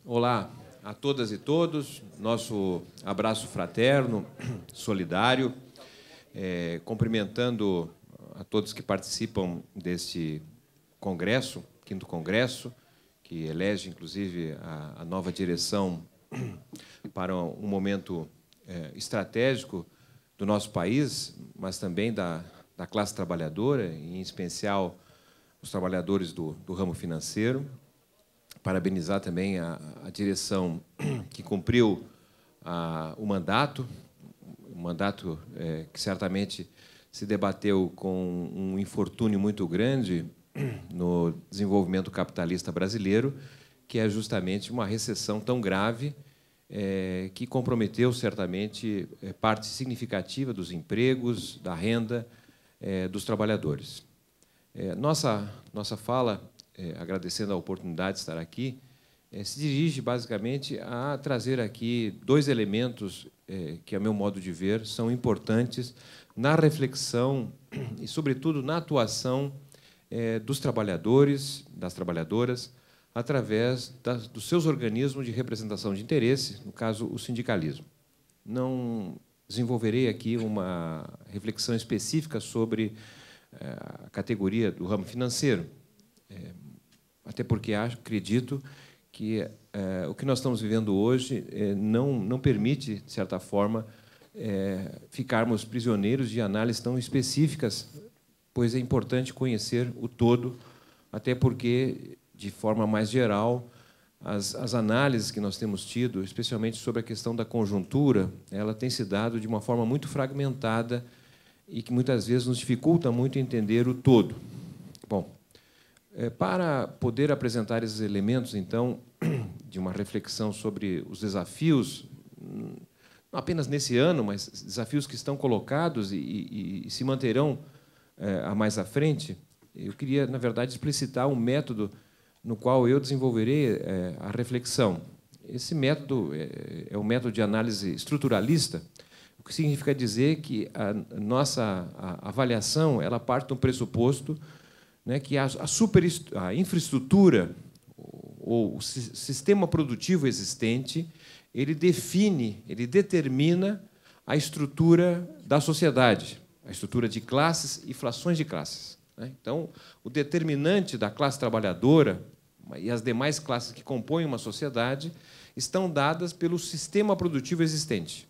Olá a todas e todos, nosso abraço fraterno, solidário, cumprimentando a todos que participam deste congresso, 5º Congresso, que elege, inclusive, a nova direção para um momento estratégico do nosso país, mas também da classe trabalhadora, em especial os trabalhadores do ramo financeiro. Parabenizar também a direção que cumpriu o mandato que certamente se debateu com um infortúnio muito grande no desenvolvimento capitalista brasileiro, que é justamente uma recessão tão grave que comprometeu, certamente, parte significativa dos empregos, da renda dos trabalhadores. Nossa fala, agradecendo a oportunidade de estar aqui, se dirige, basicamente, a trazer aqui 2 elementos que, a meu modo de ver, são importantes na reflexão e, sobretudo, na atuação dos trabalhadores, das trabalhadoras, através dos seus organismos de representação de interesse, no caso, o sindicalismo. Não desenvolverei aqui uma reflexão específica sobre a categoria do ramo financeiro, até porque acredito que o que nós estamos vivendo hoje não permite, de certa forma, ficarmos prisioneiros de análises tão específicas, pois é importante conhecer o todo, até porque, de forma mais geral, as análises que nós temos tido, especialmente sobre a questão da conjuntura, ela tem se dado de uma forma muito fragmentada e que, muitas vezes, nos dificulta muito entender o todo. Bom, para poder apresentar esses elementos, então, de uma reflexão sobre os desafios, não apenas nesse ano, mas desafios que estão colocados e se manterão a mais à frente, eu queria, na verdade, explicitar um método no qual eu desenvolverei a reflexão. Esse método é o método de análise estruturalista, o que significa dizer que a nossa avaliação ela parte do pressuposto, né, que a infraestrutura ou o sistema produtivo existente ele determina a estrutura da sociedade, a estrutura de classes e frações de classes. Então, o determinante da classe trabalhadora e as demais classes que compõem uma sociedade estão dadas pelo sistema produtivo existente.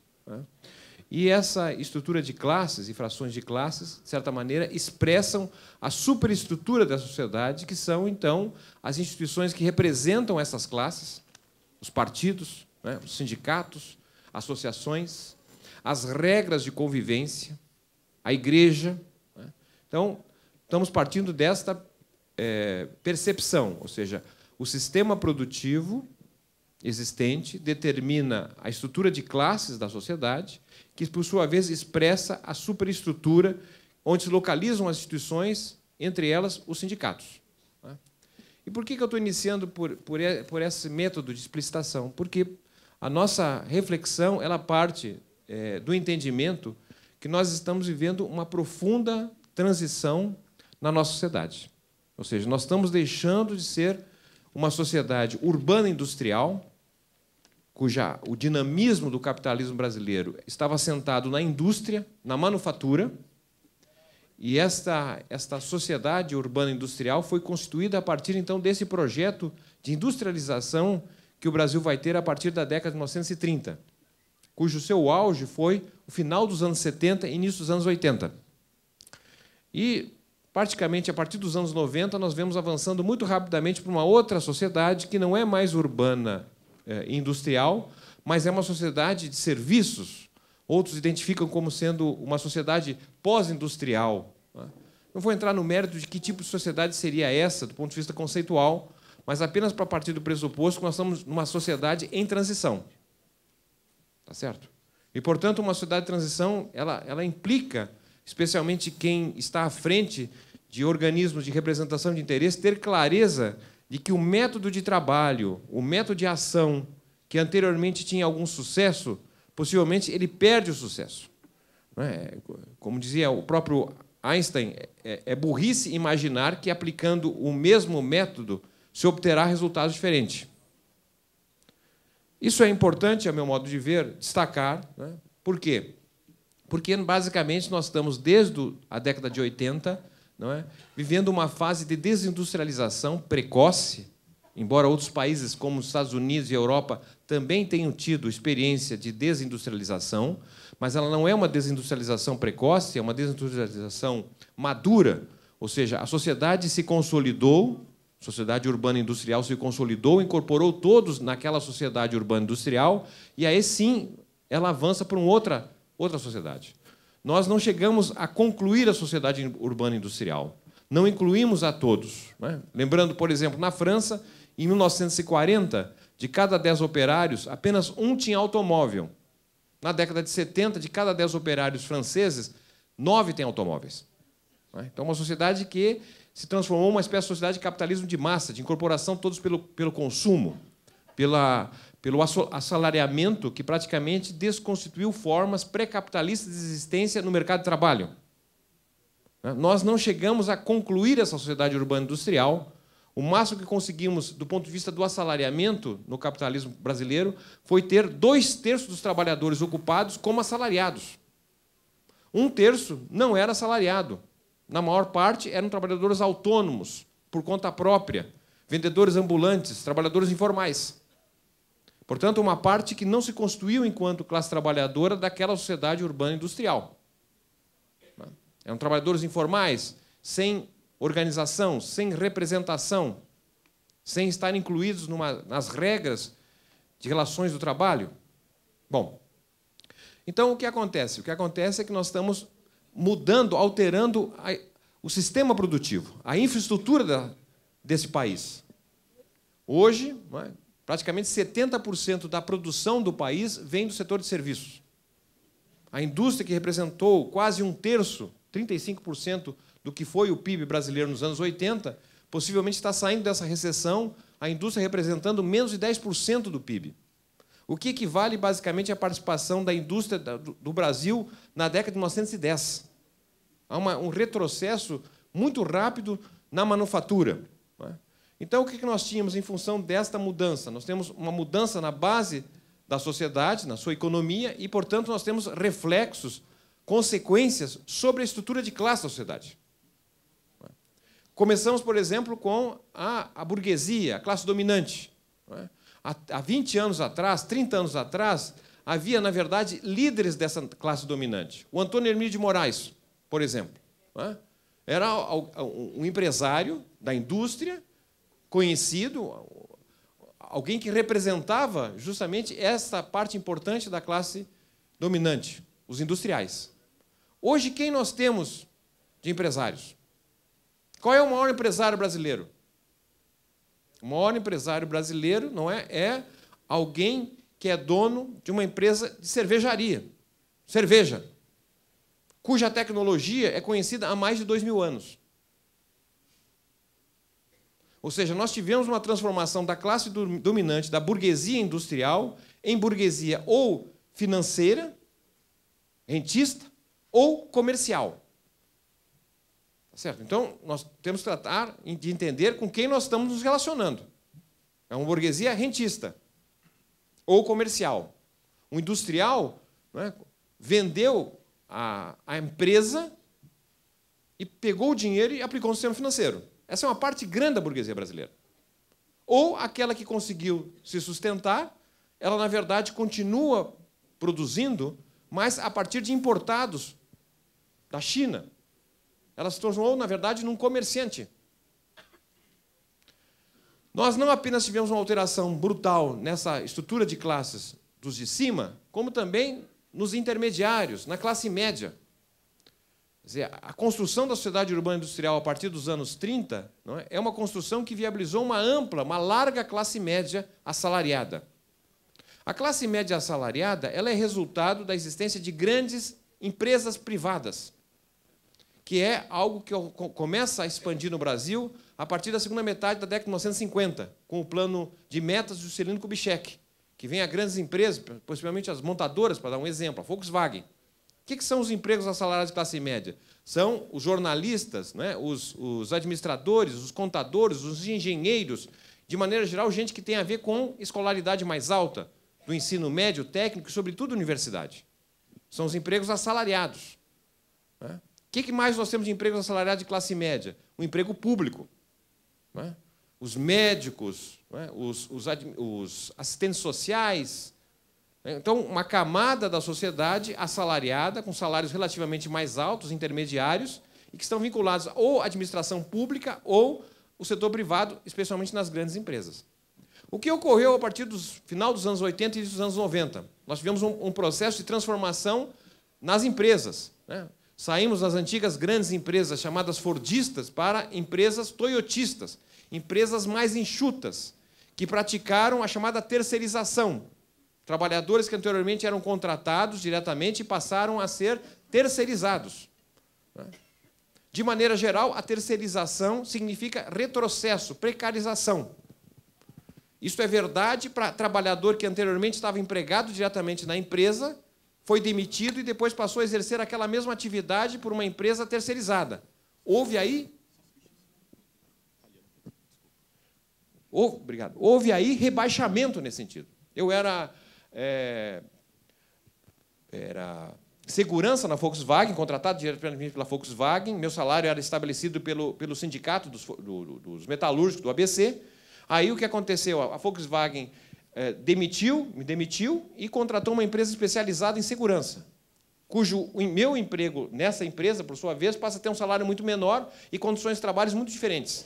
E essa estrutura de classes e frações de classes, de certa maneira, expressam a superestrutura da sociedade, que são, então, as instituições que representam essas classes, os partidos, os sindicatos, associações, as regras de convivência, a igreja. Então, estamos partindo desta percepção, ou seja, o sistema produtivo existente determina a estrutura de classes da sociedade, que, por sua vez, expressa a superestrutura onde se localizam as instituições, entre elas os sindicatos. E por que eu estou iniciando por esse método de explicitação? Porque a nossa reflexão ela parte do entendimento que nós estamos vivendo uma profunda transição na nossa sociedade. Ou seja, nós estamos deixando de ser uma sociedade urbana-industrial, o dinamismo do capitalismo brasileiro estava assentado na indústria, na manufatura, e esta sociedade urbana-industrial foi constituída a partir, então, desse projeto de industrialização que o Brasil vai ter a partir da década de 1930, cujo seu auge foi o final dos anos 70 e início dos anos 80. E, praticamente, a partir dos anos 90, nós vemos avançando muito rapidamente para uma outra sociedade que não é mais urbana industrial, mas é uma sociedade de serviços. Outros identificam como sendo uma sociedade pós-industrial. Não vou entrar no mérito de que tipo de sociedade seria essa, do ponto de vista conceitual, mas apenas para partir do pressuposto que nós estamos numa sociedade em transição. Tá certo? E, portanto, uma sociedade de transição ela implica, especialmente quem está à frente de organismos de representação de interesse, ter clareza de que o método de trabalho, o método de ação, que anteriormente tinha algum sucesso, possivelmente ele perde o sucesso. Como dizia o próprio Einstein, é burrice imaginar que, aplicando o mesmo método, se obterá resultados diferentes. Isso é importante, a meu modo de ver, destacar. Né? Por quê? Porque, basicamente, nós estamos, desde a década de 80, não é, vivendo uma fase de desindustrialização precoce, embora outros países, como os Estados Unidos e a Europa, também tenham tido experiência de desindustrialização, mas ela não é uma desindustrialização precoce, é uma desindustrialização madura, ou seja, a sociedade se consolidou, a sociedade urbana industrial se consolidou, incorporou todos naquela sociedade urbana industrial, e aí sim ela avança para uma outra sociedade. Nós não chegamos a concluir a sociedade urbana industrial, não incluímos a todos. Né? Lembrando, por exemplo, na França, em 1940, de cada 10 operários, apenas um tinha automóvel. Na década de 70, de cada 10 operários franceses, 9 têm automóveis. Então, uma sociedade que se transformou em uma espécie de sociedade de capitalismo de massa, de incorporação todos pelo consumo, pelo assalariamento, que praticamente desconstituiu formas pré-capitalistas de existência no mercado de trabalho. Nós não chegamos a concluir essa sociedade urbana industrial. O máximo que conseguimos, do ponto de vista do assalariamento no capitalismo brasileiro, foi ter 2/3 dos trabalhadores ocupados como assalariados. 1/3 não era assalariado. Na maior parte, eram trabalhadores autônomos, por conta própria, vendedores ambulantes, trabalhadores informais. Portanto, uma parte que não se constituiu enquanto classe trabalhadora daquela sociedade urbana industrial. Eram trabalhadores informais, sem organização, sem representação, sem estar incluídos nas regras de relações do trabalho. Bom, então o que acontece? O que acontece é que nós estamos mudando, alterando o sistema produtivo, a infraestrutura desse país. Hoje, praticamente 70% da produção do país vem do setor de serviços. A indústria, que representou quase 1/3, 35% do que foi o PIB brasileiro nos anos 80, possivelmente está saindo dessa recessão, a indústria representando menos de 10% do PIB. O que equivale, basicamente, à participação da indústria do Brasil na década de 1910. Há um retrocesso muito rápido na manufatura. Então, o que nós tínhamos em função desta mudança? Nós temos uma mudança na base da sociedade, na sua economia, e, portanto, nós temos reflexos, consequências sobre a estrutura de classe da sociedade. Começamos, por exemplo, com a burguesia, a classe dominante. Há 20 anos atrás, 30 anos atrás, havia, na verdade, líderes dessa classe dominante. O Antônio Hermílio de Moraes, por exemplo, era um empresário da indústria, conhecido, alguém que representava justamente essa parte importante da classe dominante, os industriais. Hoje, quem nós temos de empresários? Qual é o maior empresário brasileiro? O maior empresário brasileiro não é alguém que é dono de uma empresa de cervejaria, cerveja, cuja tecnologia é conhecida há mais de 2000 anos. Ou seja, nós tivemos uma transformação da classe dominante, da burguesia industrial, em burguesia ou financeira, rentista, ou comercial. Certo? Então, nós temos que tratar de entender com quem nós estamos nos relacionando. É uma burguesia rentista ou comercial. O industrial, vendeu a empresa e pegou o dinheiro e aplicou no sistema financeiro. Essa é uma parte grande da burguesia brasileira. Ou aquela que conseguiu se sustentar, ela, na verdade, continua produzindo, mas a partir de importados da China. Ela se transformou, na verdade, num comerciante. Nós não apenas tivemos uma alteração brutal nessa estrutura de classes dos de cima, como também nos intermediários, na classe média. Quer dizer, a construção da sociedade urbana industrial a partir dos anos 30 é uma construção que viabilizou uma ampla, uma larga classe média assalariada. A classe média assalariada ela é resultado da existência de grandes empresas privadas, que é algo que começa a expandir no Brasil a partir da segunda metade da década de 1950, com o plano de metas do Juscelino Kubitschek, que vem a grandes empresas, possivelmente as montadoras, para dar um exemplo, a Volkswagen. O que são os empregos assalariados de classe média? São os jornalistas, os administradores, os contadores, os engenheiros, de maneira geral, gente que tem a ver com escolaridade mais alta, do ensino médio, técnico e, sobretudo, universidade. São os empregos assalariados. O que mais nós temos de empregos assalariados de classe média? O emprego público. Os médicos, os assistentes sociais. Então, uma camada da sociedade assalariada, com salários relativamente mais altos, intermediários, e que estão vinculados ou à administração pública ou o setor privado, especialmente nas grandes empresas. O que ocorreu a partir do final dos anos 80 e dos anos 90? Nós tivemos um processo de transformação nas empresas. Saímos das antigas grandes empresas chamadas fordistas para empresas toyotistas, empresas mais enxutas, que praticaram a chamada terceirização. Trabalhadores que anteriormente eram contratados diretamente e passaram a ser terceirizados. De maneira geral, a terceirização significa retrocesso, precarização. Isso é verdade para trabalhador que anteriormente estava empregado diretamente na empresa, foi demitido e depois passou a exercer aquela mesma atividade por uma empresa terceirizada. Houve aí rebaixamento nesse sentido. Eu era segurança na Volkswagen, contratado diretamente pela Volkswagen. Meu salário era estabelecido pelo sindicato dos metalúrgicos do ABC. Aí o que aconteceu? A Volkswagen me demitiu e contratou uma empresa especializada em segurança, cujo meu emprego nessa empresa, por sua vez, passa a ter um salário muito menor e condições de trabalho muito diferentes.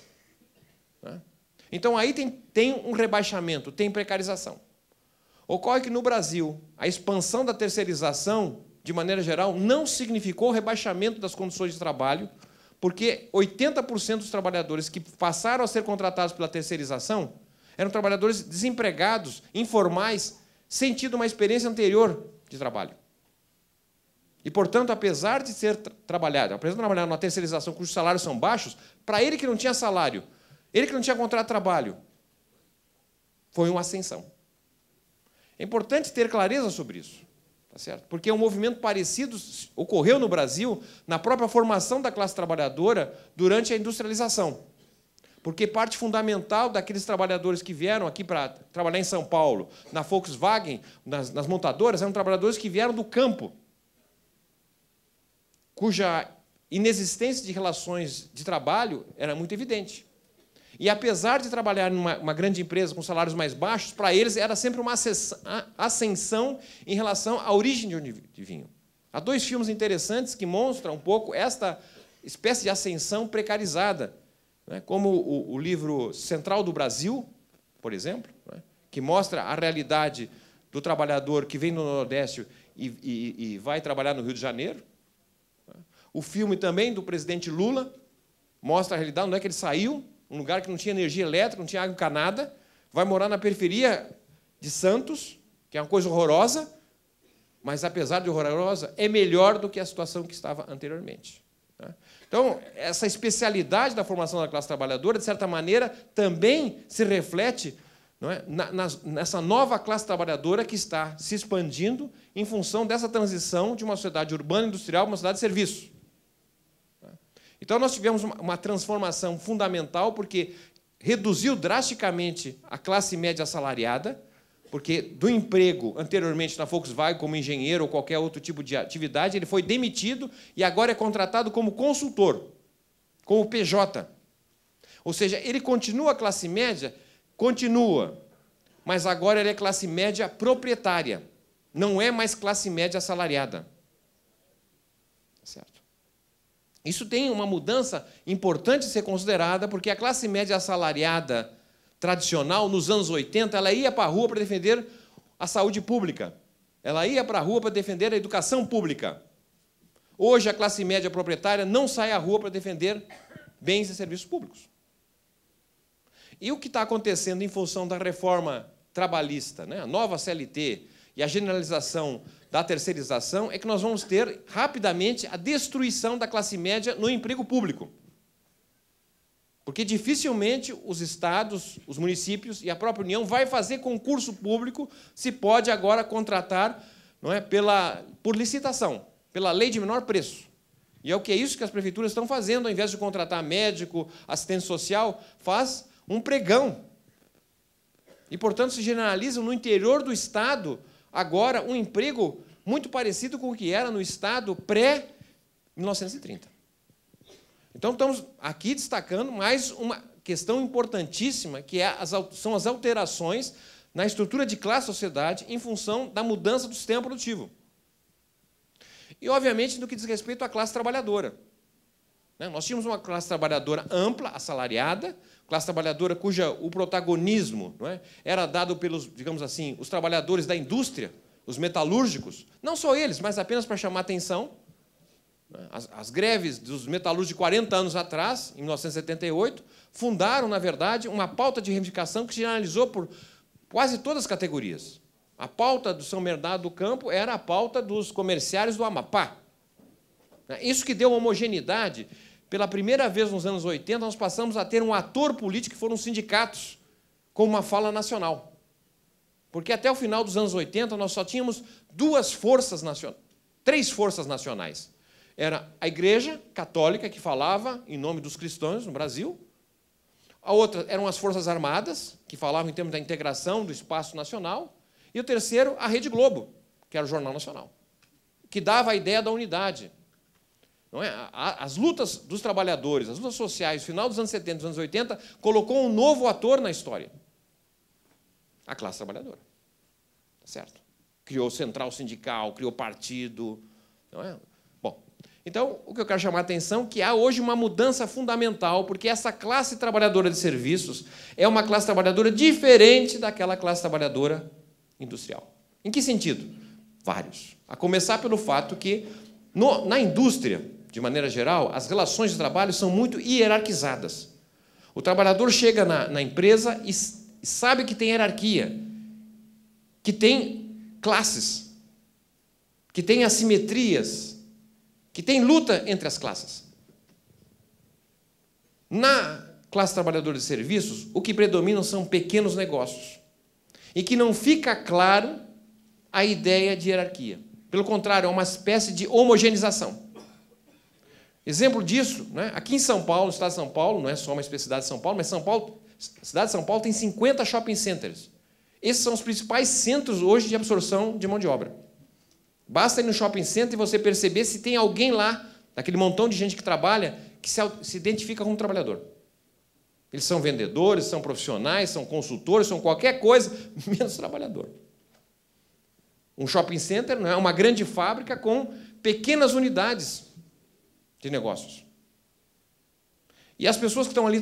Então, aí tem um rebaixamento, tem precarização. Ocorre que, no Brasil, a expansão da terceirização, de maneira geral, não significou rebaixamento das condições de trabalho, porque 80% dos trabalhadores que passaram a ser contratados pela terceirização eram trabalhadores desempregados, informais, sem tido uma experiência anterior de trabalho. E, portanto, apesar de trabalhar numa terceirização cujos salários são baixos, para ele que não tinha salário, ele que não tinha contrato de trabalho, foi uma ascensão. É importante ter clareza sobre isso, tá certo? Porque um movimento parecido ocorreu no Brasil na própria formação da classe trabalhadora durante a industrialização. Porque parte fundamental daqueles trabalhadores que vieram aqui para trabalhar em São Paulo, na Volkswagen, nas montadoras, eram trabalhadores que vieram do campo, cuja inexistência de relações de trabalho era muito evidente. E, apesar de trabalhar em uma grande empresa com salários mais baixos, para eles era sempre uma ascensão em relação à origem de onde vinham. Há dois filmes interessantes que mostram um pouco esta espécie de ascensão precarizada, como o livro Central do Brasil, por exemplo, que mostra a realidade do trabalhador que vem do Nordeste e vai trabalhar no Rio de Janeiro. O filme também do presidente Lula mostra a realidade, onde é que ele saiu, um lugar que não tinha energia elétrica, não tinha água encanada, vai morar na periferia de Santos, que é uma coisa horrorosa, mas, apesar de horrorosa, é melhor do que a situação que estava anteriormente. Então, essa especialidade da formação da classe trabalhadora, de certa maneira, também se reflete, não é, nessa nova classe trabalhadora que está se expandindo em função dessa transição de uma sociedade urbana industrial para uma sociedade de serviço. Então, nós tivemos uma transformação fundamental, porque reduziu drasticamente a classe média assalariada, porque do emprego anteriormente na Volkswagen como engenheiro ou qualquer outro tipo de atividade, ele foi demitido e agora é contratado como consultor, como PJ. Ou seja, ele continua a classe média? Continua, mas agora ele é classe média proprietária, não é mais classe média assalariada. Certo? Isso tem uma mudança importante a ser considerada, porque a classe média assalariada tradicional, nos anos 80, ela ia para a rua para defender a saúde pública. Ela ia para a rua para defender a educação pública. Hoje, a classe média proprietária não sai à rua para defender bens e serviços públicos. E o que está acontecendo em função da reforma trabalhista, a nova CLT e a generalização da terceirização, é que nós vamos ter, rapidamente, a destruição da classe média no emprego público. Porque dificilmente os estados, os municípios e a própria União vai fazer concurso público se pode agora contratar, não é, por licitação, pela lei de menor preço. E é isso que as prefeituras estão fazendo, ao invés de contratar médico, assistente social, faz um pregão. E, portanto, se generaliza no interior do Estado, agora, um emprego muito parecido com o que era no Estado pré-1930. Então, estamos aqui destacando mais uma questão importantíssima, que são as alterações na estrutura de classe e sociedade em função da mudança do sistema produtivo. E, obviamente, no que diz respeito à classe trabalhadora. Nós tínhamos uma classe trabalhadora ampla, assalariada, classe trabalhadora o protagonismo era dado pelos, digamos assim, os trabalhadores da indústria, os metalúrgicos, não só eles, mas apenas para chamar atenção. As greves dos metalúrgicos de 40 anos atrás, em 1978, fundaram, na verdade, uma pauta de reivindicação que se generalizou por quase todas as categorias. A pauta do São Bernardo do Campo era a pauta dos comerciários do Amapá. Isso que deu homogeneidade. Pela primeira vez nos anos 80, nós passamos a ter um ator político que foram os sindicatos, com uma fala nacional. Porque até o final dos anos 80, nós só tínhamos três forças nacionais. Era a Igreja Católica, que falava em nome dos cristãos no Brasil. A outra eram as Forças Armadas, que falavam em termos da integração do espaço nacional. E o terceiro, a Rede Globo, que era o Jornal Nacional, que dava a ideia da unidade. Não é? As lutas dos trabalhadores, as lutas sociais, no final dos anos 70, dos anos 80, colocou um novo ator na história. A classe trabalhadora. Tá certo? Criou central sindical, criou partido. Não é? Bom, então, o que eu quero chamar a atenção é que há hoje uma mudança fundamental, porque essa classe trabalhadora de serviços é uma classe trabalhadora diferente daquela classe trabalhadora industrial. Em que sentido? Vários. A começar pelo fato que, na indústria, de maneira geral, as relações de trabalho são muito hierarquizadas. O trabalhador chega na empresa e sabe que tem hierarquia, que tem classes, que tem assimetrias, que tem luta entre as classes. Na classe trabalhadora de serviços, o que predomina são pequenos negócios, e que não fica claro a ideia de hierarquia. Pelo contrário, é uma espécie de homogeneização. Exemplo disso, aqui em São Paulo, no estado de São Paulo, não é só uma especialidade de São Paulo, mas a cidade de São Paulo tem 50 shopping centers. Esses são os principais centros hoje de absorção de mão de obra. Basta ir no shopping center e você perceber se tem alguém lá, daquele montão de gente que trabalha, que se identifica como trabalhador. Eles são vendedores, são profissionais, são consultores, são qualquer coisa, menos trabalhador. Um shopping center não é uma grande fábrica com pequenas unidades de negócios. E as pessoas que estão ali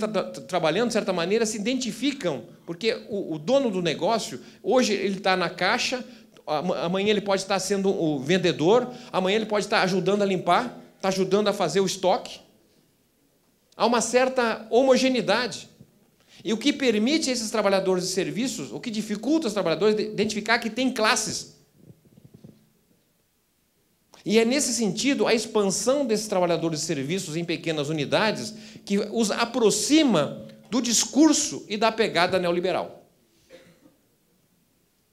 trabalhando, de certa maneira, se identificam, porque o dono do negócio, hoje ele está na caixa, amanhã ele pode estar sendo o vendedor, amanhã ele pode estar ajudando a limpar, está ajudando a fazer o estoque. Há uma certa homogeneidade. E o que permite a esses trabalhadores de serviços, o que dificulta os trabalhadores de identificar que tem classes. E é nesse sentido a expansão desses trabalhadores de serviços em pequenas unidades que os aproxima do discurso e da pegada neoliberal.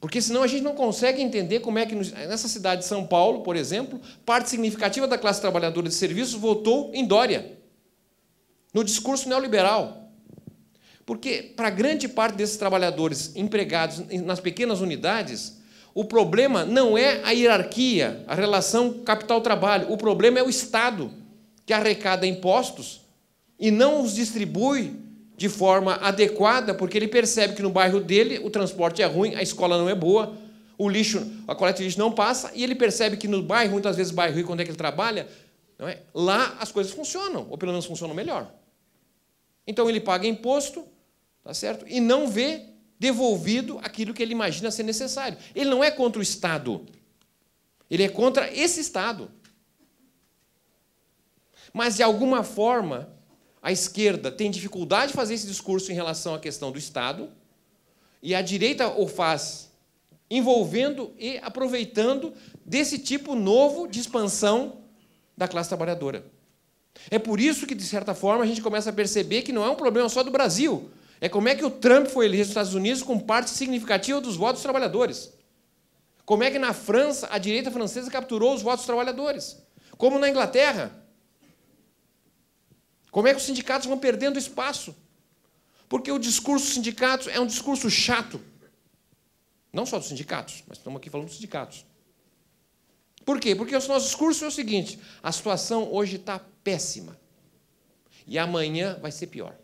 Porque senão a gente não consegue entender como é que nessa cidade de São Paulo, por exemplo, parte significativa da classe trabalhadora de serviços votou em Dória, no discurso neoliberal. Porque para grande parte desses trabalhadores empregados nas pequenas unidades, o problema não é a hierarquia, a relação capital-trabalho. O problema é o Estado, que arrecada impostos e não os distribui de forma adequada, porque ele percebe que no bairro dele o transporte é ruim, a escola não é boa, a coleta de lixo não passa, e ele percebe que no bairro, muitas vezes bairro rico, onde é que ele trabalha, não é? Lá as coisas funcionam, ou pelo menos funcionam melhor. Então ele paga imposto, tá certo? E não vê devolvido aquilo que ele imagina ser necessário. Ele não é contra o Estado. Ele é contra esse Estado. Mas, de alguma forma, a esquerda tem dificuldade de fazer esse discurso em relação à questão do Estado, e a direita o faz envolvendo e aproveitando desse tipo novo de expansão da classe trabalhadora. É por isso que, de certa forma, a gente começa a perceber que não é um problema só do Brasil. É como é que o Trump foi eleito nos Estados Unidos com parte significativa dos votos dos trabalhadores. Como é que na França a direita francesa capturou os votos dos trabalhadores. Como na Inglaterra. Como é que os sindicatos vão perdendo espaço. Porque o discurso dos sindicatos é um discurso chato. Não só dos sindicatos, mas estamos aqui falando dos sindicatos. Por quê? Porque o nosso discurso é o seguinte: a situação hoje está péssima. E amanhã vai ser pior.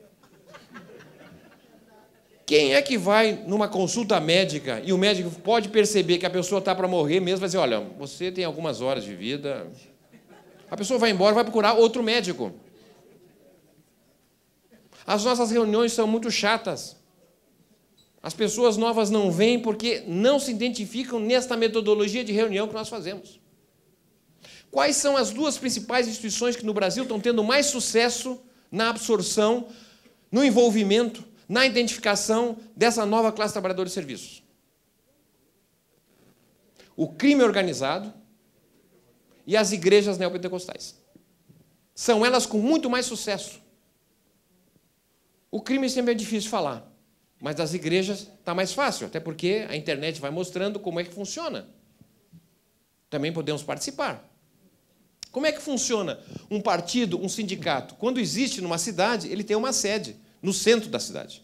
Quem é que vai numa consulta médica e o médico pode perceber que a pessoa está para morrer mesmo, vai dizer, olha, você tem algumas horas de vida. A pessoa vai embora, vai procurar outro médico. As nossas reuniões são muito chatas. As pessoas novas não vêm porque não se identificam nesta metodologia de reunião que nós fazemos. Quais são as duas principais instituições que no Brasil estão tendo mais sucesso na absorção, no envolvimento, na identificação dessa nova classe trabalhadora de serviços? O crime organizado e as igrejas neopentecostais. São elas com muito mais sucesso. O crime sempre é difícil de falar, mas das igrejas está mais fácil, até porque a internet vai mostrando como é que funciona. Também podemos participar. Como é que funciona um partido, um sindicato? Quando existe numa cidade, ele tem uma sede no centro da cidade,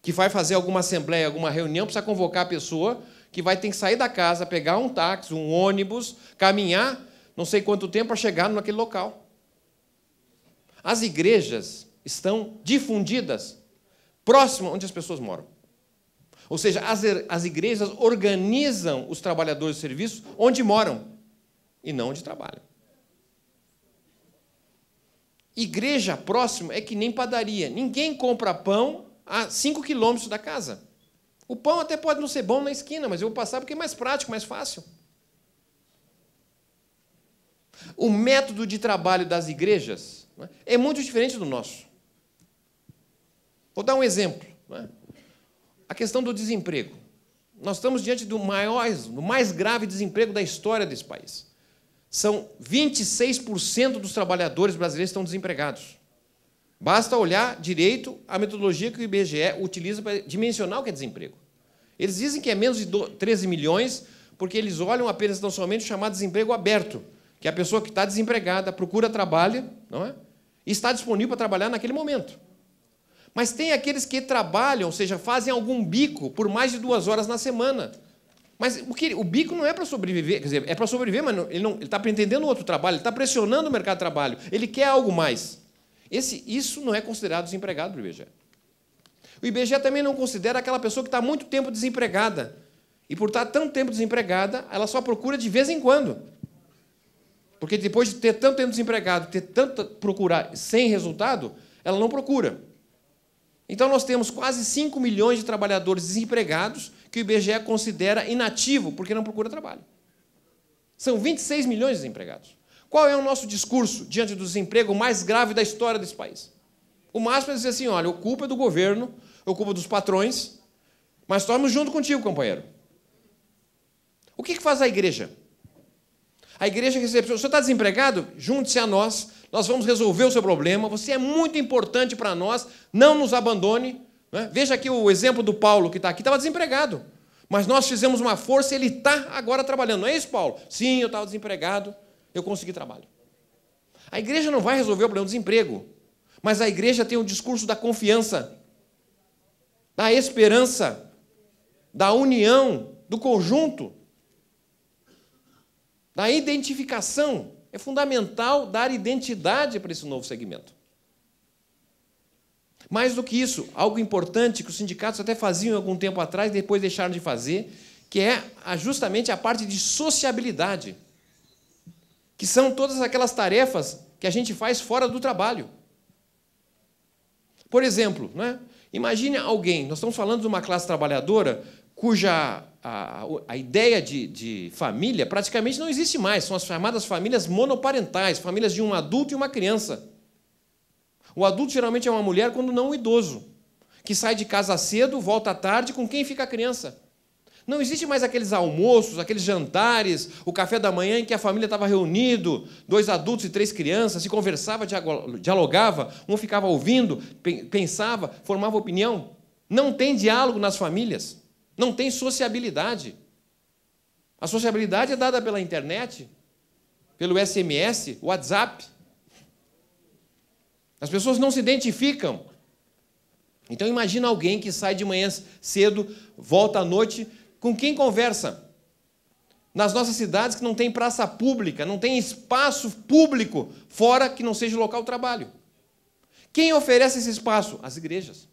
que vai fazer alguma assembleia, alguma reunião, precisa convocar a pessoa que vai ter que sair da casa, pegar um táxi, um ônibus, caminhar não sei quanto tempo para chegar naquele local. As igrejas estão difundidas próximo onde as pessoas moram. Ou seja, as igrejas organizam os trabalhadores de serviço onde moram e não onde trabalham. Igreja próxima é que nem padaria. Ninguém compra pão a 5 quilômetros da casa. O pão até pode não ser bom na esquina, mas eu vou passar porque é mais prático, mais fácil. O método de trabalho das igrejas é muito diferente do nosso. Vou dar um exemplo. A questão do desemprego. Nós estamos diante do mais grave desemprego da história desse país. São 26% dos trabalhadores brasileiros que estão desempregados. Basta olhar direito a metodologia que o IBGE utiliza para dimensionar o que é desemprego. Eles dizem que é menos de 13 milhões, porque eles olham apenas tão somente o chamado desemprego aberto, que é a pessoa que está desempregada, procura trabalho, não é? E está disponível para trabalhar naquele momento. Mas tem aqueles que trabalham, ou seja, fazem algum bico por mais de 2 horas na semana. Mas o bico não é para sobreviver, quer dizer, é para sobreviver, mas ele está pretendendo outro trabalho, ele está pressionando o mercado de trabalho, ele quer algo mais. Isso não é considerado desempregado para o IBGE. O IBGE também não considera aquela pessoa que está há muito tempo desempregada. E por estar tanto tempo desempregada, ela só procura de vez em quando. Porque depois de ter tanto tempo desempregado, ter tanto procurar sem resultado, ela não procura. Então, nós temos quase 5 milhões de trabalhadores desempregados que o IBGE considera inativo porque não procura trabalho. São 26 milhões de desempregados. Qual é o nosso discurso diante do desemprego mais grave da história desse país? O máximo é dizer assim, olha, a culpa é do governo, a culpa dos patrões, mas estamos junto contigo, companheiro. O que faz a igreja? A igreja recebe, o senhor está desempregado? Junte-se a nós, nós vamos resolver o seu problema, você é muito importante para nós, não nos abandone. Né? Veja aqui o exemplo do Paulo, que está aqui, estava desempregado, mas nós fizemos uma força e ele está agora trabalhando. Não é isso, Paulo? Sim, eu estava desempregado, eu consegui trabalho. A igreja não vai resolver o problema do desemprego, mas a igreja tem o discurso da confiança, da esperança, da união, do conjunto, da identificação. É fundamental dar identidade para esse novo segmento. Mais do que isso, algo importante que os sindicatos até faziam algum tempo atrás, depois deixaram de fazer, que é justamente a parte de sociabilidade, que são todas aquelas tarefas que a gente faz fora do trabalho. Por exemplo, né? Imagine alguém, nós estamos falando de uma classe trabalhadora cuja a ideia de família praticamente não existe mais, são as chamadas famílias monoparentais, famílias de um adulto e uma criança. O adulto geralmente é uma mulher, quando não um idoso, que sai de casa cedo, volta à tarde, com quem fica a criança. Não existe mais aqueles almoços, aqueles jantares, o café da manhã em que a família estava reunido, 2 adultos e 3 crianças, se conversava, dialogava, um ficava ouvindo, pensava, formava opinião. Não tem diálogo nas famílias, não tem sociabilidade. A sociabilidade é dada pela internet, pelo SMS, WhatsApp. As pessoas não se identificam. Então, imagina alguém que sai de manhã cedo, volta à noite, Com quem conversa? Nas nossas cidades que não tem praça pública, não tem espaço público fora que não seja o local de trabalho. Quem oferece esse espaço? As igrejas.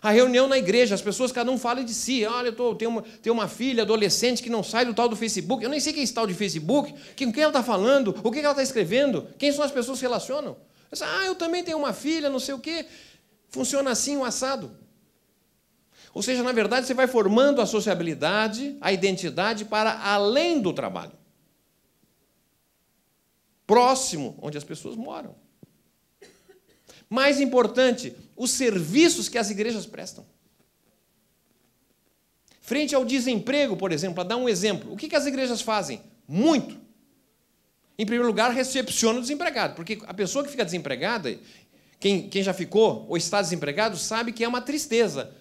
A reunião na igreja, as pessoas, cada um fala de si. Olha, tenho uma filha adolescente que não sai do tal do Facebook. Eu nem sei quem é esse tal de Facebook, com quem ela está falando, o que ela está escrevendo, quem são as pessoas que se relacionam. Eu também tenho uma filha, não sei o quê. Funciona assim, um assado. Ou seja, na verdade, você vai formando a sociabilidade, a identidade para além do trabalho. Próximo, onde as pessoas moram. Mais importante, os serviços que as igrejas prestam. Frente ao desemprego, por exemplo, para dar um exemplo, o que as igrejas fazem? Muito. Em primeiro lugar, recepciona o desempregado, porque a pessoa que fica desempregada, quem já ficou ou está desempregado, sabe que é uma tristeza.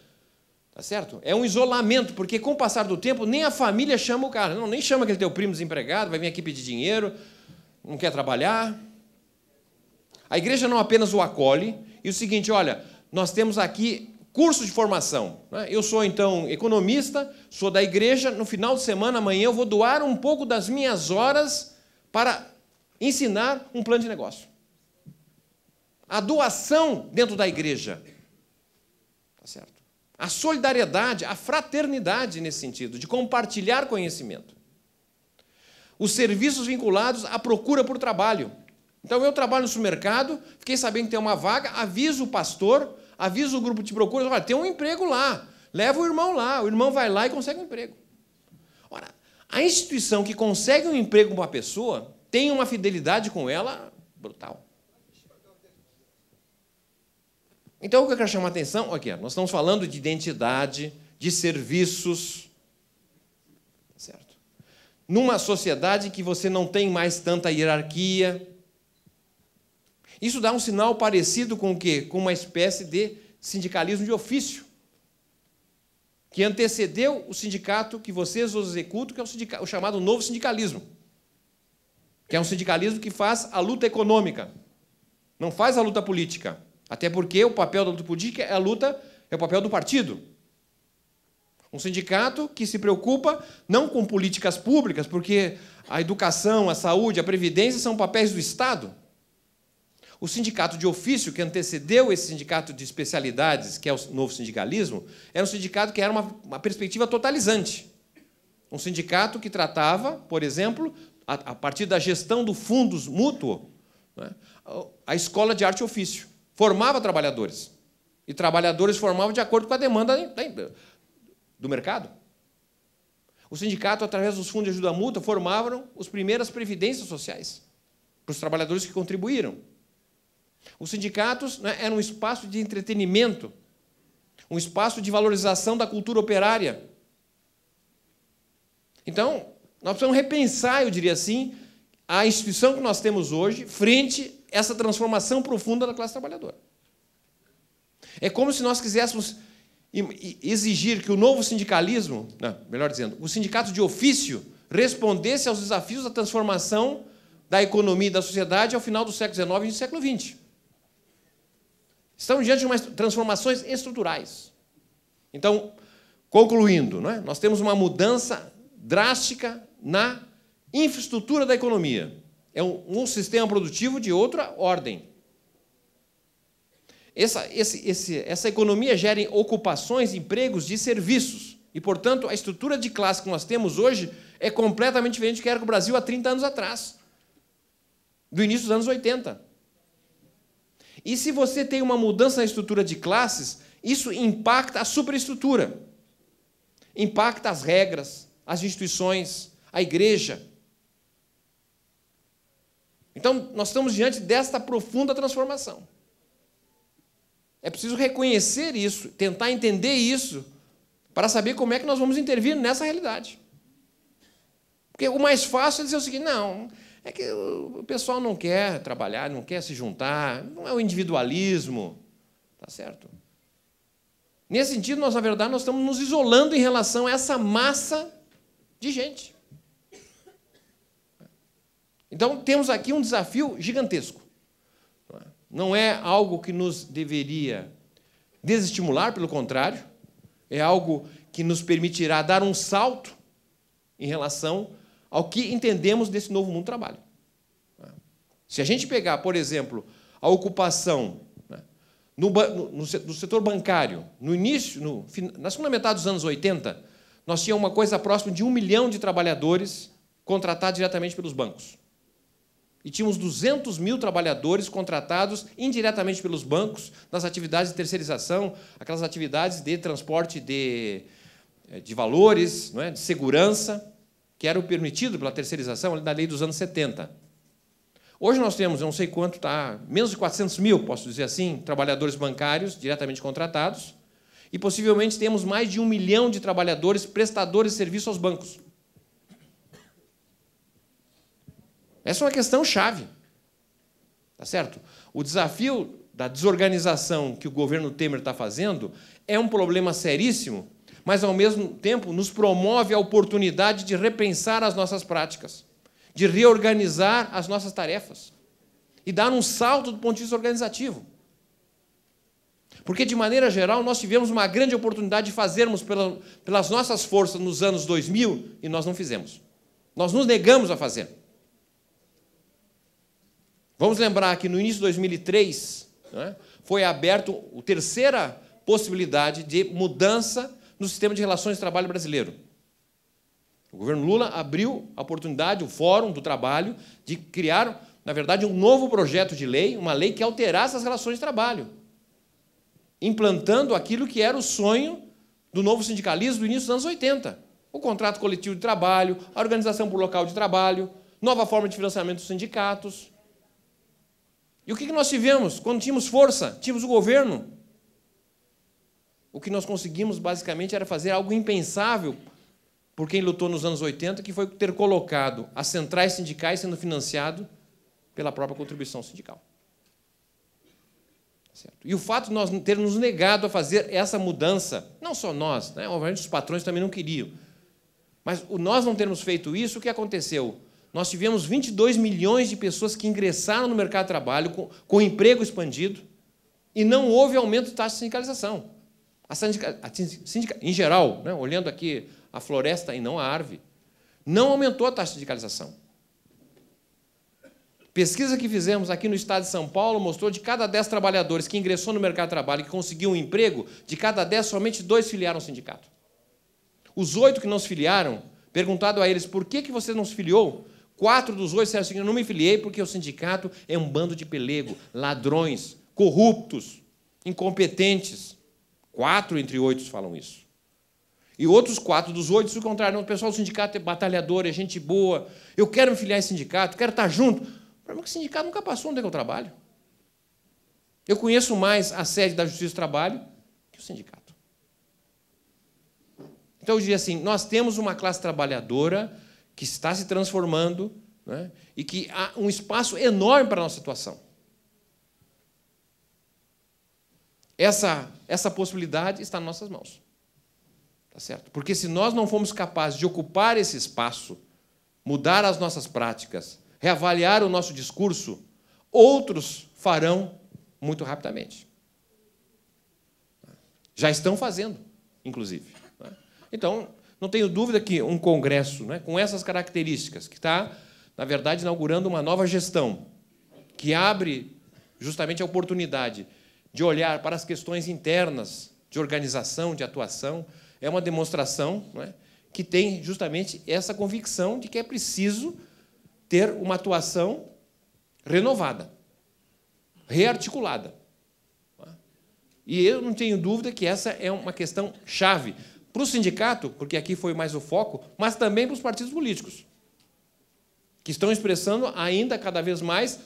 Tá certo? É um isolamento, porque com o passar do tempo, nem a família chama o cara. Não, nem chama aquele teu primo desempregado, vai vir aqui pedir dinheiro, não quer trabalhar. A igreja não apenas o acolhe, e o seguinte, olha, nós temos aqui curso de formação. Né? Eu sou, então, economista, sou da igreja, no final de semana, amanhã, eu vou doar um pouco das minhas horas para ensinar um plano de negócio. A doação dentro da igreja. Tá certo? A solidariedade, a fraternidade nesse sentido, de compartilhar conhecimento. Os serviços vinculados à procura por trabalho. Então, eu trabalho no supermercado, fiquei sabendo que tem uma vaga, aviso o pastor, aviso o grupo de procura, olha, tem um emprego lá, leva o irmão vai lá e consegue um emprego. Ora, a instituição que consegue um emprego para uma pessoa tem uma fidelidade com ela brutal. Então, o que eu quero chamar a atenção, aqui, nós estamos falando de identidade, de serviços, certo? Numa sociedade que você não tem mais tanta hierarquia. Isso dá um sinal parecido com o quê? Com uma espécie de sindicalismo de ofício, que antecedeu o sindicato que vocês executam, que é o chamado novo sindicalismo, que é um sindicalismo que faz a luta econômica, não faz a luta política. Até porque o papel da luta política é o papel do partido. Um sindicato que se preocupa não com políticas públicas, porque a educação, a saúde, a previdência são papéis do Estado. O sindicato de ofício, que antecedeu esse sindicato de especialidades, que é o novo sindicalismo, era um sindicato que era uma perspectiva totalizante. Um sindicato que tratava, por exemplo, a partir da gestão do fundos mútuo, né, a escola de arte e ofício. Formava trabalhadores. E trabalhadores formavam de acordo com a demanda do mercado. O sindicato, através dos fundos de ajuda mútua, formavam as primeiras previdências sociais para os trabalhadores que contribuíram. Os sindicatos, né, eram um espaço de entretenimento, um espaço de valorização da cultura operária. Então, nós precisamos repensar, eu diria assim, a instituição que nós temos hoje frente a essa transformação profunda da classe trabalhadora. É como se nós quiséssemos exigir que o novo sindicalismo, não, melhor dizendo, o sindicato de ofício respondesse aos desafios da transformação da economia e da sociedade ao final do século XIX e início do século XX. Estamos diante de umas transformações estruturais. Então, concluindo, não é? Nós temos uma mudança drástica na infraestrutura da economia. É um sistema produtivo de outra ordem. Essa economia gera ocupações, empregos de serviços. E, portanto, a estrutura de classe que nós temos hoje é completamente diferente do que era o Brasil há 30 anos atrás, do início dos anos 80. E se você tem uma mudança na estrutura de classes, isso impacta a superestrutura, impacta as regras, as instituições, a igreja. Então, nós estamos diante desta profunda transformação. É preciso reconhecer isso, tentar entender isso, para saber como é que nós vamos intervir nessa realidade. Porque o mais fácil é dizer o seguinte, não, é que o pessoal não quer trabalhar, não quer se juntar, não é o individualismo, tá certo? Nesse sentido, nós, na verdade, nós estamos nos isolando em relação a essa massa de gente. Então, temos aqui um desafio gigantesco. Não é algo que nos deveria desestimular, pelo contrário, é algo que nos permitirá dar um salto em relação ao que entendemos desse novo mundo do trabalho. Se a gente pegar, por exemplo, a ocupação no setor bancário, na segunda metade dos anos 80, nós tínhamos uma coisa próxima de 1 milhão de trabalhadores contratados diretamente pelos bancos. E tínhamos 200 mil trabalhadores contratados indiretamente pelos bancos nas atividades de terceirização, aquelas atividades de transporte de valores, não é? De segurança, que eram permitido pela terceirização da lei dos anos 70. Hoje nós temos, eu não sei quanto, menos de 400 mil, posso dizer assim, trabalhadores bancários diretamente contratados, e possivelmente temos mais de 1 milhão de trabalhadores prestadores de serviço aos bancos. Essa é uma questão chave. Tá certo? O desafio da desorganização que o governo Temer está fazendo é um problema seríssimo, mas, ao mesmo tempo, nos promove a oportunidade de repensar as nossas práticas, de reorganizar as nossas tarefas e dar um salto do ponto de vista organizativo. Porque, de maneira geral, nós tivemos uma grande oportunidade de fazermos pelas nossas forças nos anos 2000 e nós não fizemos. Nós nos negamos a fazer. Vamos lembrar que, no início de 2003, foi aberto a terceira possibilidade de mudança no sistema de relações de trabalho brasileiro. O governo Lula abriu a oportunidade, o Fórum do Trabalho, de criar, na verdade, um novo projeto de lei, uma lei que alterasse as relações de trabalho, implantando aquilo que era o sonho do novo sindicalismo do início dos anos 80. O contrato coletivo de trabalho, a organização por local de trabalho, nova forma de financiamento dos sindicatos. E o que nós tivemos? Quando tínhamos força, tínhamos o governo. O que nós conseguimos, basicamente, era fazer algo impensável por quem lutou nos anos 80, que foi ter colocado as centrais sindicais sendo financiado pela própria contribuição sindical. Certo? E o fato de nós termos negado a fazer essa mudança, não só nós, obviamente os patrões também não queriam, mas nós não termos feito isso, o que aconteceu? Nós tivemos 22 milhões de pessoas que ingressaram no mercado de trabalho com emprego expandido e não houve aumento de taxa de sindicalização. Em geral, olhando aqui a floresta e não a árvore, não aumentou a taxa de sindicalização. Pesquisa que fizemos aqui no estado de São Paulo mostrou que de cada 10 trabalhadores que ingressou no mercado de trabalho e que conseguiu um emprego, de cada 10, somente 2 filiaram ao sindicato. Os 8 que não se filiaram, perguntado a eles por que você não se filiou, 4 dos 8 disseram assim: eu não me filiei porque o sindicato é um bando de pelego, ladrões, corruptos, incompetentes. 4 entre 8 falam isso. E outros 4 dos 8 se encontraram. O pessoal do sindicato é batalhador, é gente boa, eu quero me filiar a esse sindicato, quero estar junto. O problema é que o sindicato nunca passou onde é que eu trabalho. Eu conheço mais a sede da Justiça do Trabalho que o sindicato. Então, eu diria assim, nós temos uma classe trabalhadora que está se transformando, e que há um espaço enorme para a nossa situação. Essa possibilidade está nas nossas mãos. Tá certo? Porque se nós não formos capazes de ocupar esse espaço, mudar as nossas práticas, reavaliar o nosso discurso, outros farão muito rapidamente. Já estão fazendo, inclusive. Então, não tenho dúvida que um congresso com essas características, que está, na verdade, inaugurando uma nova gestão, que abre justamente a oportunidade de olhar para as questões internas de organização, de atuação, é uma demonstração que tem justamente essa convicção de que é preciso ter uma atuação renovada, rearticulada. E eu não tenho dúvida que essa é uma questão chave para o sindicato, porque aqui foi mais o foco, mas também para os partidos políticos, que estão expressando ainda cada vez mais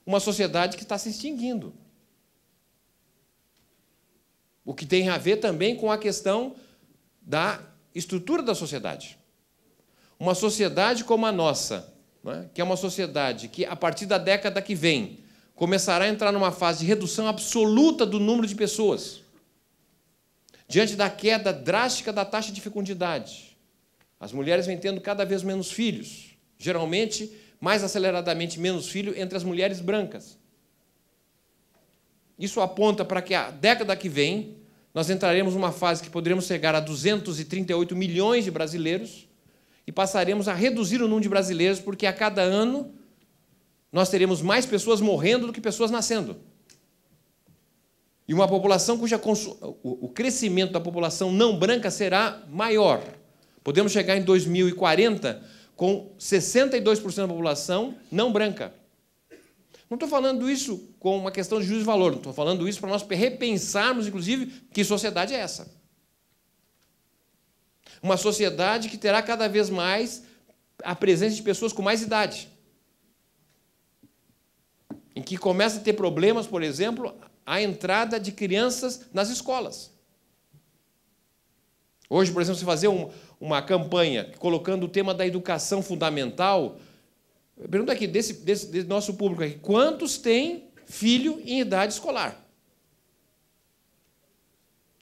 uma sociedade que está se extinguindo. O que tem a ver também com a questão da estrutura da sociedade. Uma sociedade como a nossa, que é uma sociedade que, a partir da década que vem, começará a entrar numa fase de redução absoluta do número de pessoas, diante da queda drástica da taxa de fecundidade. As mulheres vêm tendo cada vez menos filhos, geralmente, mais aceleradamente, menos filhos entre as mulheres brancas. Isso aponta para que a década que vem nós entraremos numa fase que poderemos chegar a 238 milhões de brasileiros e passaremos a reduzir o número de brasileiros, porque a cada ano nós teremos mais pessoas morrendo do que pessoas nascendo. E uma população o crescimento da população não branca será maior. Podemos chegar em 2040 com 62% da população não branca. Não estou falando isso com uma questão de juízo de valor, estou falando isso para nós repensarmos, inclusive, que sociedade é essa. Uma sociedade que terá cada vez mais a presença de pessoas com mais idade. Em que começa a ter problemas, por exemplo, a entrada de crianças nas escolas. Hoje, por exemplo, se fazer uma campanha colocando o tema da educação fundamental, pergunta aqui, desse nosso público aqui, quantos têm filho em idade escolar?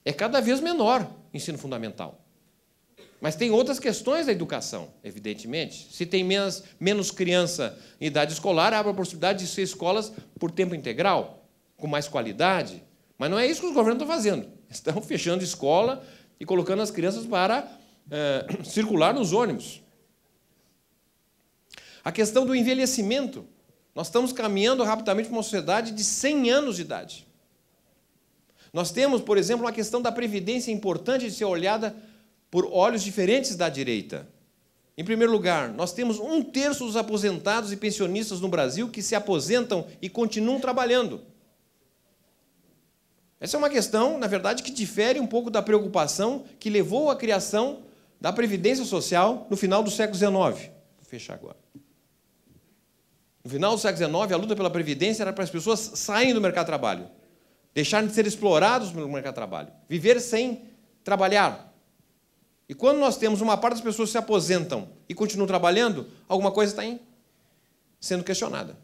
É cada vez menor o ensino fundamental. Mas tem outras questões da educação, evidentemente. Se tem menos criança em idade escolar, abre a possibilidade de ser escolas por tempo integral, com mais qualidade. Mas não é isso que os governos estão fazendo. Estão fechando escola e colocando as crianças para circular nos ônibus. A questão do envelhecimento. Nós estamos caminhando rapidamente para uma sociedade de 100 anos de idade. Nós temos, por exemplo, uma questão da previdência importante de ser olhada por olhos diferentes da direita. Em primeiro lugar, nós temos 1/3 dos aposentados e pensionistas no Brasil que se aposentam e continuam trabalhando. Essa é uma questão, na verdade, que difere um pouco da preocupação que levou à criação da Previdência Social no final do século XIX. Vou fechar agora. No final do século XIX, a luta pela Previdência era para as pessoas saírem do mercado de trabalho, deixarem de ser explorados pelo mercado de trabalho, viver sem trabalhar. E quando nós temos uma parte das pessoas que se aposentam e continuam trabalhando, alguma coisa está sendo questionada.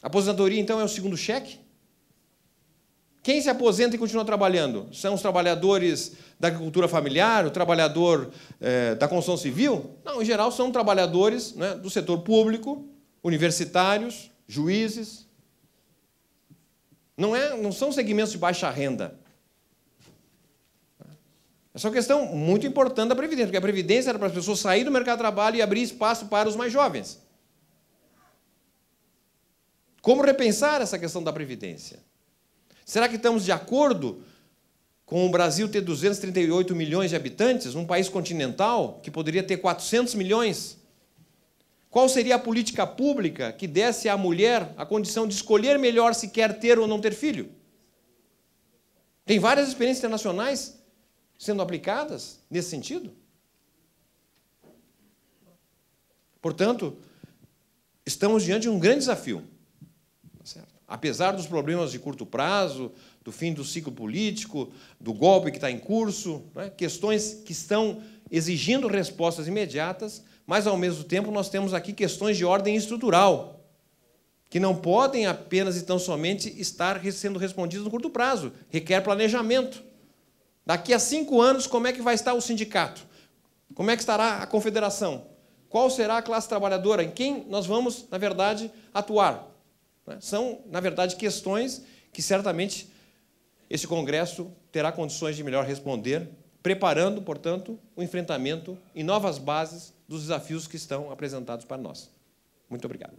A aposentadoria, então, é o segundo cheque? Quem se aposenta e continua trabalhando? São os trabalhadores da agricultura familiar, o trabalhador da construção civil? Não, em geral, são trabalhadores, né, do setor público, universitários, juízes. Não são segmentos de baixa renda. Essa é uma questão muito importante da Previdência, porque a Previdência era para as pessoas saírem do mercado de trabalho e abrir espaço para os mais jovens. Como repensar essa questão da Previdência? Será que estamos de acordo com o Brasil ter 238 milhões de habitantes, um país continental que poderia ter 400 milhões? Qual seria a política pública que desse à mulher a condição de escolher melhor se quer ter ou não ter filho? Tem várias experiências internacionais sendo aplicadas nesse sentido. Portanto, estamos diante de um grande desafio. Certo? Apesar dos problemas de curto prazo, do fim do ciclo político, do golpe que está em curso, né? Questões que estão exigindo respostas imediatas, mas, ao mesmo tempo, nós temos aqui questões de ordem estrutural, que não podem apenas e tão somente estar sendo respondidas no curto prazo. Requer planejamento. Daqui a 5 anos, como é que vai estar o sindicato? Como é que estará a confederação? Qual será a classe trabalhadora? Em quem nós vamos, na verdade, atuar? São, na verdade, questões que, certamente, esse Congresso terá condições de melhor responder, preparando, portanto, o enfrentamento em novas bases dos desafios que estão apresentados para nós. Muito obrigado.